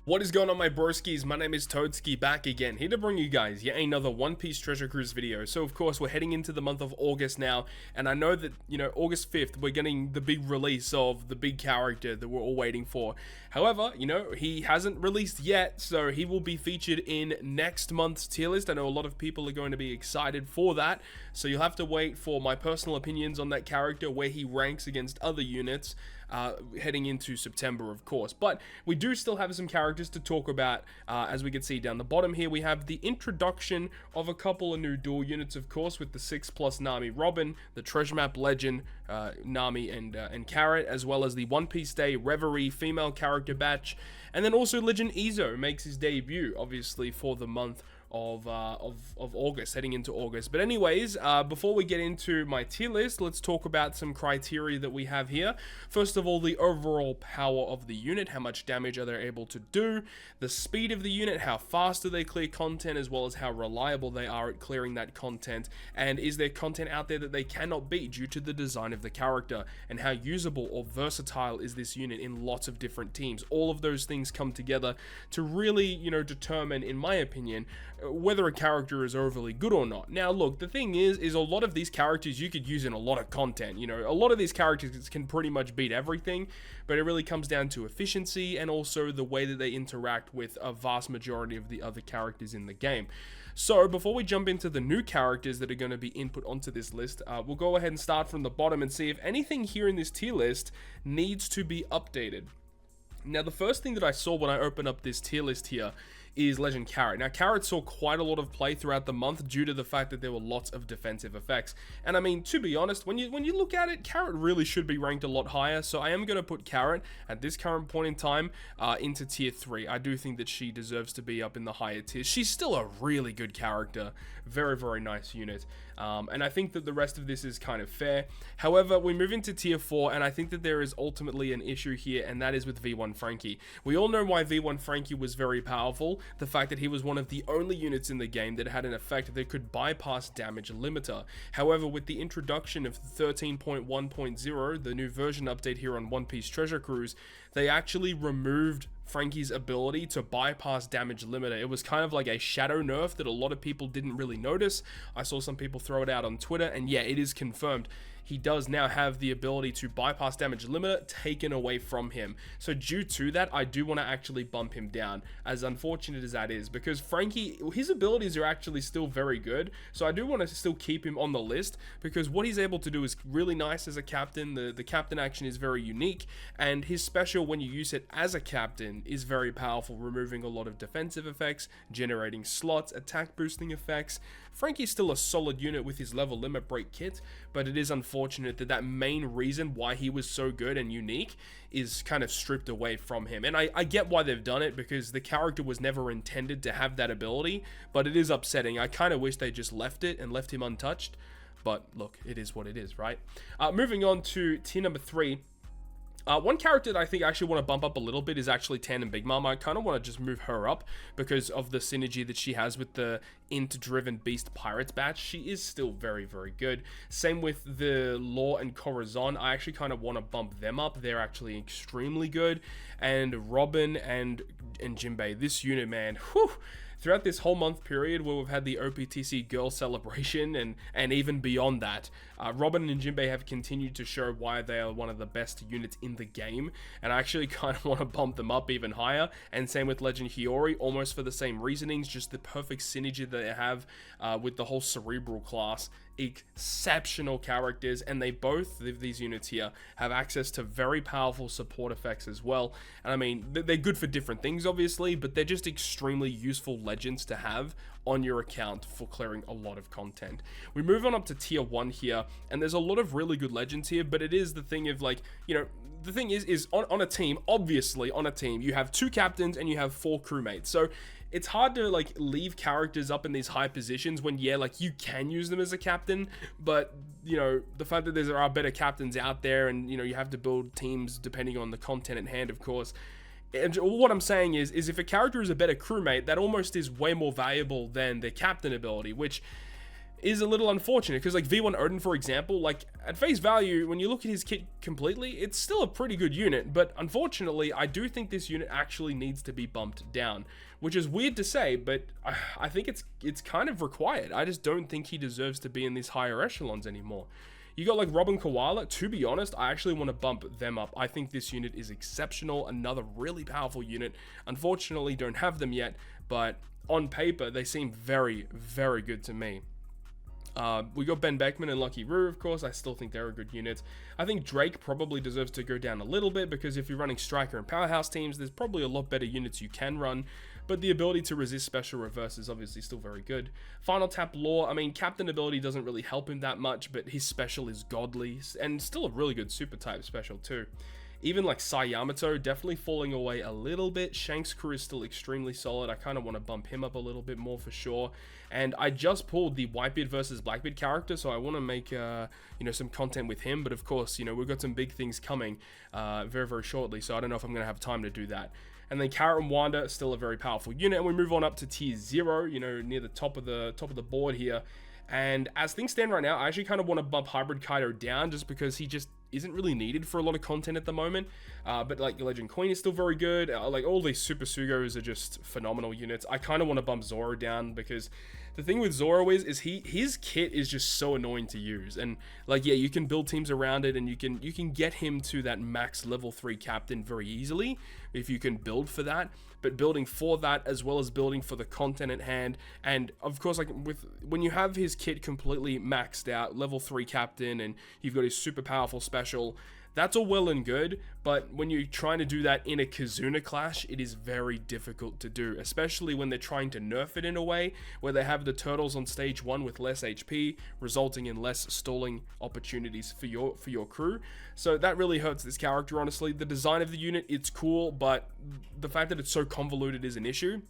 What is going on, my broskiis? My name is Toadskii, back again, here to bring you guys yet another One Piece Treasure Cruise video. So of course we're heading into the month of August now, and I know that, August 5th we're getting the big release of the big character that we're all waiting for. However, he hasn't released yet, so he will be featured in next month's tier list. I know a lot of people are going to be excited for that, so you'll have to wait for my personal opinions on that character, where he ranks against other units, heading into September, of course. But we do still have some characters to talk about. As we can see down the bottom here, we have the introduction of a couple of new dual units, of course, with the 6+ Nami Robin, the Treasure Map Legend Nami and Carrot, as well as the One Piece Day Reverie female character batch, and then also Legend Izo makes his debut, obviously, for the month of August, heading into August. But anyways, before we get into my tier list, let's talk about some criteria that we have here. First of all, the overall power of the unit, how much damage are they able to do, the speed of the unit, how fast do they clear content, as well as how reliable they are at clearing that content, and is there content out there that they cannot beat due to the design of the character, and how usable or versatile is this unit in lots of different teams. All of those things come together to really, determine, in my opinion, whether a character is overly good or not. Now look, the thing is a lot of these characters you could use in a lot of content. A lot of these characters can pretty much beat everything, but it really comes down to efficiency and also the way that they interact with a vast majority of the other characters in the game. So before we jump into the new characters that are going to be input onto this list, we'll go ahead and start from the bottom and see if anything here in this tier list needs to be updated. Now, the first thing that I saw when I opened up this tier list here is Legend Carrot. Now, Carrot saw quite a lot of play throughout the month due to the fact that there were lots of defensive effects. And I mean, to be honest, when you look at it, Carrot really should be ranked a lot higher. So I am going to put Carrot at this current point in time into tier 3. I do think that she deserves to be up in the higher tiers. She's still a really good character. Very, very nice unit. And I think that the rest of this is kind of fair. However, we move into tier 4, and I think that there is ultimately an issue here, and that is with V1 Franky. We all know why V1 Franky was very powerful. The fact that he was one of the only units in the game that had an effect that could bypass damage limiter. However, with the introduction of 13.1.0, the new version update here on One Piece Treasure Cruise, they actually removed Franky's ability to bypass damage limiter. It was kind of like a shadow nerf that a lot of people didn't really notice. I saw some people throw it out on Twitter, and yeah, it is confirmed. He does now have the ability to bypass damage limiter taken away from him. So due to that, I do want to actually bump him down, as unfortunate as that is, because Franky, his abilities are actually still very good. So I do want to still keep him on the list, because what he's able to do is really nice as a captain. The captain action is very unique, and his special, when you use it as a captain, is very powerful, removing a lot of defensive effects, generating slots, attack boosting effects. Franky's still a solid unit with his level limit break kit, but it is unfortunate that that main reason why he was so good and unique is kind of stripped away from him. And I get why they've done it, because the character was never intended to have that ability, but it is upsetting. I kind of wish they just left it and left him untouched, but look, it is what it is, right? Moving on to tier number 3. One character that I think I actually want to bump up a little bit is actually Tandem Big Mom. I kind of want to just move her up because of the synergy that she has with the Int-driven Beast Pirates batch. She is still very, very good. Same with the Law and Corazon. I actually kind of want to bump them up. They're actually extremely good. And Robin and Jinbei, this unit, man, whew. Throughout this whole month period where we've had the OPTC girl celebration and even beyond that, Robin and Jinbei have continued to show why they are one of the best units in the game, and I actually kind of want to bump them up even higher. And same with Legend Hiyori, almost for the same reasonings, just the perfect synergy that they have with the whole Cerebral class. Exceptional characters, and they both, these units here, have access to very powerful support effects as well. And I mean, they're good for different things obviously, but they're just extremely useful legends to have on your account for clearing a lot of content. We move on up to tier 1 here, and there's a lot of really good legends here, but it is the thing of, like, the thing is on a team, obviously on a team, you have 2 captains and you have 4 crewmates. So it's hard to, like, leave characters up in these high positions when, yeah, like, you can use them as a captain, but, the fact that there are better captains out there, and, you have to build teams depending on the content at hand, of course. And what I'm saying is if a character is a better crewmate, that almost is way more valuable than their captain ability, which is a little unfortunate, because like V1 Odin, for example, like at face value, when you look at his kit completely, it's still a pretty good unit, but unfortunately, I do think this unit actually needs to be bumped down, which is weird to say, but I think it's kind of required. I just don't think he deserves to be in these higher echelons anymore. You got like Robin Koala. To be honest, I actually want to bump them up. I think this unit is exceptional, another really powerful unit. Unfortunately, don't have them yet, but on paper, they seem very, very good to me. We got Ben Beckman and Lucky Roo, of course. I still think they're a good unit. I think Drake probably deserves to go down a little bit, because if you're running Striker and Powerhouse teams, there's probably a lot better units you can run, but the ability to resist special reverse is obviously still very good. Final Tap Law, I mean, Captain ability doesn't really help him that much, but his special is godly, and still a really good super type special too. Even like Sai Yamato, definitely falling away a little bit. Shank's crew is still extremely solid. I kind of want to bump him up a little bit more for sure. And I just pulled the Whitebeard versus Blackbeard character, so I want to make some content with him. But of course, we've got some big things coming very, very shortly, so I don't know if I'm going to have time to do that. And then Carrot and Wanda, still a very powerful unit. And we move on up to tier 0, near the top of the board here. And as things stand right now, I actually kind of want to bump Hybrid Kaido down, just because he just isn't really needed for a lot of content at the moment. But like Legend Queen is still very good. Like all these Super Sugos are just phenomenal units. I kind of want to bump Zoro down, because the thing with Zoro is his kit is just so annoying to use. And like, yeah, you can build teams around it, and you can get him to that max level 3 captain very easily if you can build for that. But building for that, as well as building for the content at hand, and of course, like when you have his kit completely maxed out, level 3 captain, and you've got his super powerful special, that's all well and good, but when you're trying to do that in a Kizuna clash, it is very difficult to do, especially when they're trying to nerf it in a way where they have the turtles on stage 1 with less HP, resulting in less stalling opportunities for your crew. So that really hurts this character, honestly. The design of the unit, it's cool, but the fact that it's so convoluted is an issue.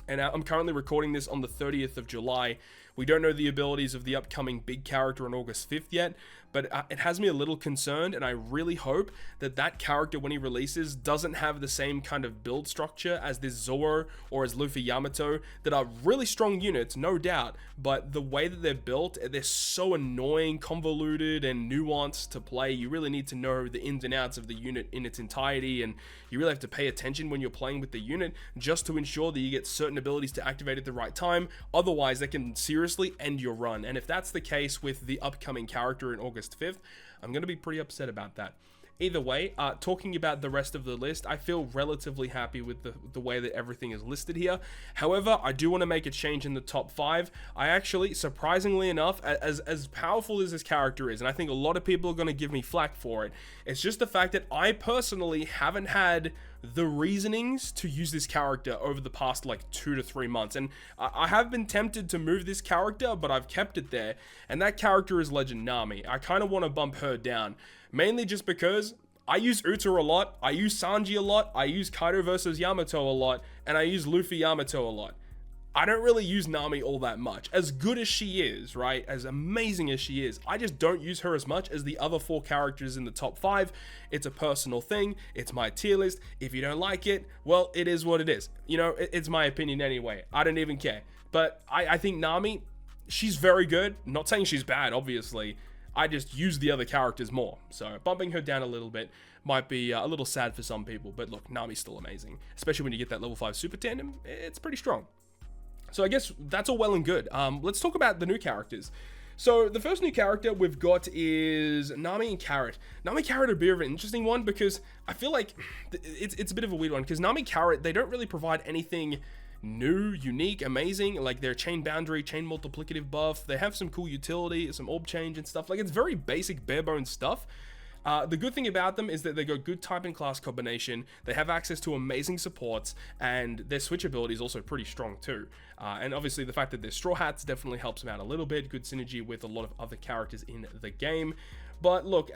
And I'm currently recording this on the 30th of July. We don't know the abilities of the upcoming big character on August 5th yet, but it has me a little concerned, and I really hope that that character, when he releases, doesn't have the same kind of build structure as this Zoro or as Luffy Yamato, that are really strong units, no doubt, but the way that they're built, they're so annoying, convoluted, and nuanced to play. You really need to know the ins and outs of the unit in its entirety, and you really have to pay attention when you're playing with the unit, just to ensure that you get certain abilities to activate at the right time. Otherwise, they can seriously end your run, and if that's the case with the upcoming character in August 5th, I'm going to be pretty upset about that. Either way, talking about the rest of the list, I feel relatively happy with the way that everything is listed here. However, I do want to make a change in the top 5. I actually, surprisingly enough, as powerful as this character is, and I think a lot of people are going to give me flack for it, it's just the fact that I personally haven't had the reasonings to use this character over the past like 2 to 3 months, and I have been tempted to move this character, but I've kept it there, and that character is Legend Nami. I kind of want to bump her down, mainly just because I use Uta a lot, I use Sanji a lot, I use Kaido versus Yamato a lot, and I use Luffy Yamato a lot. I don't really use Nami all that much. As good as she is, right? As amazing as she is, I just don't use her as much as the other 4 characters in the top 5. It's a personal thing. It's my tier list. If you don't like it, well, it is what it is. It's my opinion anyway. I don't even care. But I think Nami, she's very good. I'm not saying she's bad, obviously. I just use the other characters more. So bumping her down a little bit might be a little sad for some people. But look, Nami's still amazing. Especially when you get that level 5 super tandem. It's pretty strong. So I guess that's all well and good. Let's talk about the new characters. So the first new character we've got is Nami and Carrot. Nami and Carrot are a bit of an interesting one, because I feel like it's a bit of a weird one, because Nami and Carrot, they don't really provide anything new, unique, amazing. Like their chain boundary, chain multiplicative buff, they have some cool utility, some orb change and stuff. Like it's very basic, bare bones stuff. The good thing about them is that they got good type and class combination, they have access to amazing supports, and their switch ability is also pretty strong too. And obviously the fact that they're Straw Hats definitely helps them out a little bit, good synergy with a lot of other characters in the game. But look,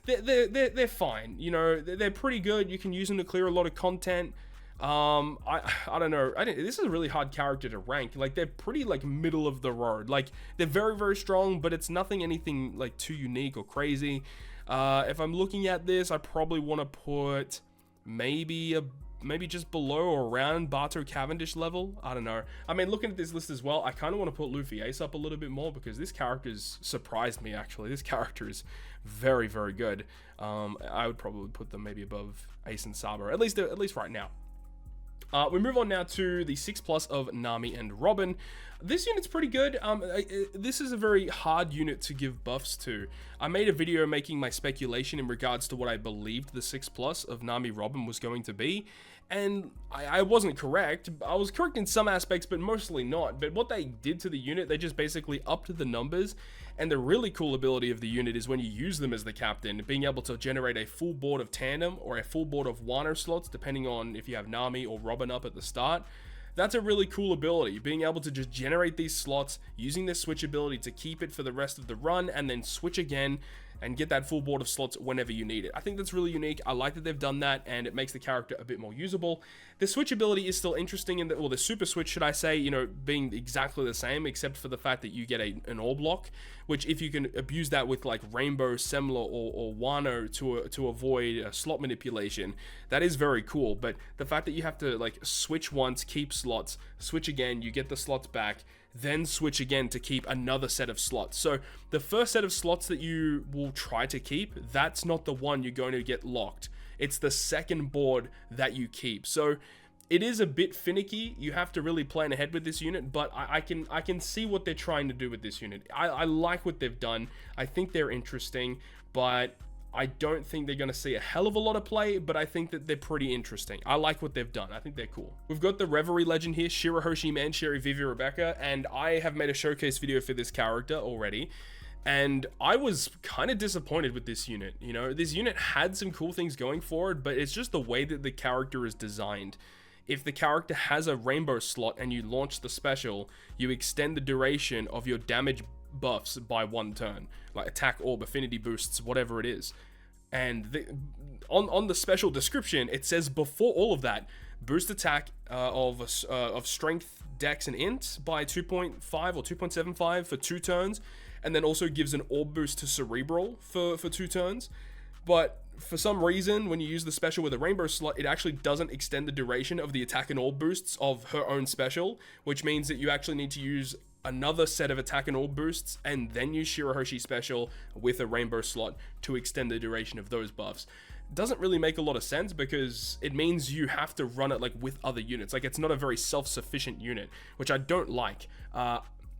they're fine, they're pretty good, you can use them to clear a lot of content. I don't know, this is a really hard character to rank. Like they're pretty like middle of the road, like they're very, very strong, but it's anything like too unique or crazy. If I'm looking at this, I probably want to put maybe maybe just below or around Barto Cavendish level. I don't know. I mean, looking at this list as well, I kind of want to put Luffy Ace up a little bit more because this character's surprised me, actually. This character is very, very good. I would probably put them maybe above Ace and Sabo, at least right now. We move on now to the 6+ of Nami and Robin. This unit's pretty good. This is a very hard unit to give buffs to. I made a video making my speculation in regards to what I believed the 6+ of Nami Robin was going to be, and I wasn't correct. I was correct in some aspects, but mostly not. But what they did to the unit, they just basically upped the numbers. And the really cool ability of the unit is when you use them as the captain, being able to generate a full board of tandem or a full board of Wano slots, depending on if you have Nami or Robin up at the start. That's a really cool ability, being able to just generate these slots, using this switch ability to keep it for the rest of the run, and then switch again and get that full board of slots whenever you need it. I think that's really unique. I like that they've done that, and it makes the character a bit more usable. The switch ability is still interesting in that, well, the super switch, should I say, you know, being exactly the same, except for the fact that you get an orb lock, which if you can abuse that with like Rainbow, Semler, or Wano to avoid slot manipulation, that is very cool. But the fact that you have to like switch once, keep slots, switch again, you get the slots back, then switch again to keep another set of slots. So the first set of slots that you will try to keep, that's not the one you're going to get locked. It's the second board that you keep. So it is a bit finicky. You have to really plan ahead with this unit, but I can see what they're trying to do with this unit. I like what they've done. I think they're interesting, but I don't think they're going to see a hell of a lot of play, but I think that they're pretty interesting. I like what they've done. I think they're cool. We've got the Reverie legend here, Shirahoshi Mancherry Vivi Rebecca, and I have made a showcase video for this character already. And I was kind of disappointed with this unit. You know, this unit had some cool things going for it, but it's just the way that the character is designed. If the character has a rainbow slot and you launch the special, you extend the duration of your damage buffs by 1 turn, like attack, orb, affinity boosts, whatever it is. And on the special description, it says before all of that, boost attack of strength, dex, and int by 2.5 or 2.75 for 2 turns, and then also gives an orb boost to cerebral for 2 turns. But for some reason, when you use the special with a rainbow slot, it actually doesn't extend the duration of the attack and orb boosts of her own special, which means that you actually need to use another set of attack and orb boosts and then use Shirahoshi special with a rainbow slot to extend the duration of those buffs. Doesn't really make a lot of sense because it means you have to run it like with other units. Like, it's not a very self-sufficient unit, which I don't like.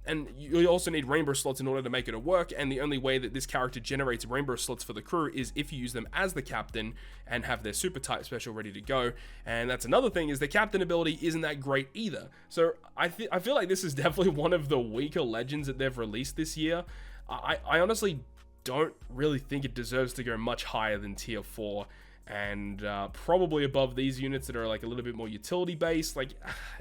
And you also need rainbow slots in order to make it work, and the only way that this character generates rainbow slots for the crew is if you use them as the captain and have their super type special ready to go. And that's another thing, is the captain ability isn't that great either. So I feel like this is definitely one of the weaker legends that they've released this year. I honestly don't really think it deserves to go much higher than tier 4. And probably above these units that are like a little bit more utility based. Like,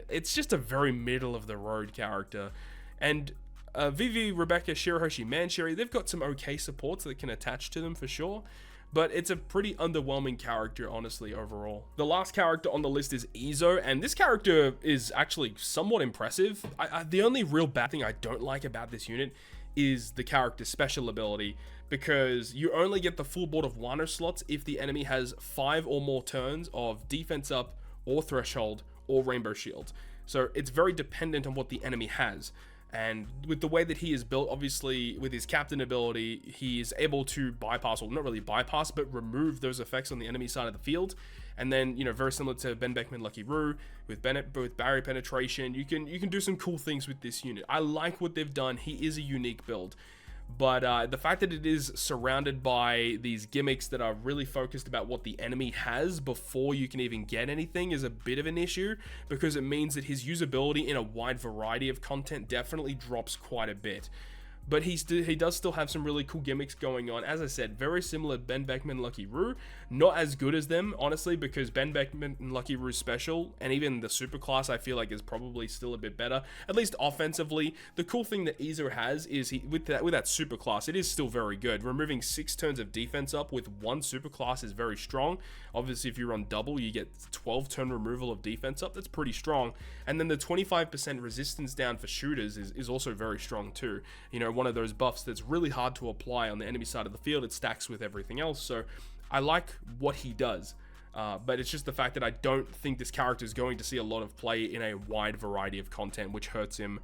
it's just a very middle of the road character. And Vivi, Rebecca, Shirahoshi, Mancherry, they've got some okay supports that can attach to them for sure, but it's a pretty underwhelming character, honestly, overall. The last character on the list is Izo, and this character is actually somewhat impressive. The only real bad thing I don't like about this unit is the character's special ability, because you only get the full board of Wano slots if the enemy has 5 or more turns of defense up, or threshold, or rainbow shield. So it's very dependent on what the enemy has. And with the way that he is built, obviously, with his captain ability, he is able to bypass, or not really bypass, but remove those effects on the enemy side of the field. And then, you know, very similar to Ben Beckman Lucky Roo, with barrier penetration, you can do some cool things with this unit. I like what they've done. He is a unique build. But the fact that it is surrounded by these gimmicks that are really focused about what the enemy has before you can even get anything is a bit of an issue, because it means that his usability in a wide variety of content definitely drops quite a bit. But he does still have some really cool gimmicks going on. As I said, very similar to Ben Beckman Lucky Roo. Not as good as them, honestly, because Ben Beckman and Lucky Roo special, and even the super class, I feel like is probably still a bit better, at least offensively. The cool thing that Izo has is with that super class, it is still very good. Removing 6 turns of defense up with 1 super class is very strong. Obviously, if you run double, you get 12 turn removal of defense up. That's pretty strong. And then the 25% resistance down for shooters is also very strong too. You know, one of those buffs that's really hard to apply on the enemy side of the field. It stacks with everything else. So I like what he does. But it's just the fact that I don't think this character is going to see a lot of play in a wide variety of content, which hurts him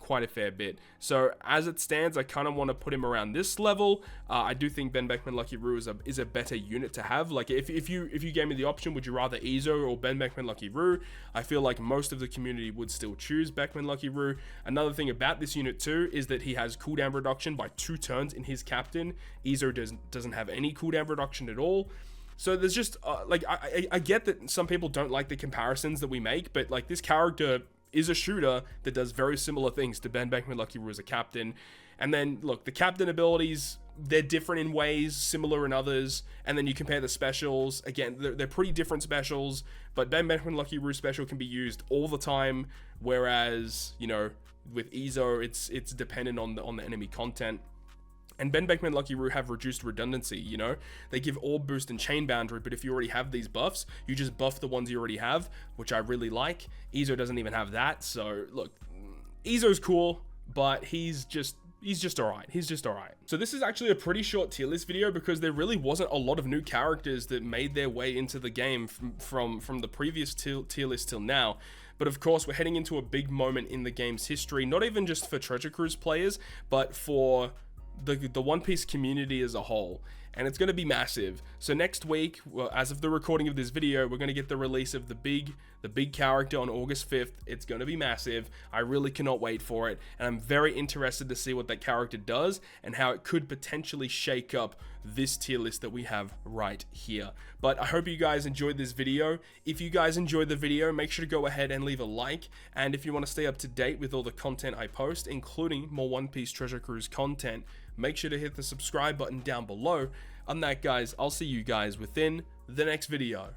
quite a fair bit. So as it stands, I kind of want to put him around this level. I do think Ben Beckman Lucky Roo is a better unit to have. Like if you gave me the option, would you rather Izo or Ben Beckman Lucky Roo? I feel like most of the community would still choose Beckman Lucky Roo. Another thing about this unit too is that he has cooldown reduction by 2 turns in his captain. Izo doesn't have any cooldown reduction at all. So there's just like I get that some people don't like the comparisons that we make, but like this character is a shooter that does very similar things to Ben Beckman Lucky Roo as a captain. And then look, the captain abilities, they're different in ways, similar in others. And then you compare the specials, again, they're pretty different specials, but Ben Beckman Lucky Roo special can be used all the time, whereas, you know, with Izo, it's dependent on the enemy content. And Ben Beckman Lucky Roo have reduced redundancy, you know? They give orb boost and chain boundary, but if you already have these buffs, you just buff the ones you already have, which I really like. Izo doesn't even have that, so look, Izo's cool, but he's just alright. He's just alright. So this is actually a pretty short tier list video because there really wasn't a lot of new characters that made their way into the game from the previous tier list till now. But of course, we're heading into a big moment in the game's history, not even just for Treasure Cruise players, but for the One Piece community as a whole, and it's going to be massive. So next week, well, as of the recording of this video, we're going to get the release of the big character on August 5th. It's going to be massive. I really cannot wait for it, and I'm very interested to see what that character does and how it could potentially shake up this tier list that we have right here. But I hope you guys enjoyed this video. If you guys enjoyed the video, make sure to go ahead and leave a like, and if you want to stay up to date with all the content I post, including more One Piece Treasure Cruise content, make sure to hit the subscribe button down below. On that, guys, I'll see you guys within the next video.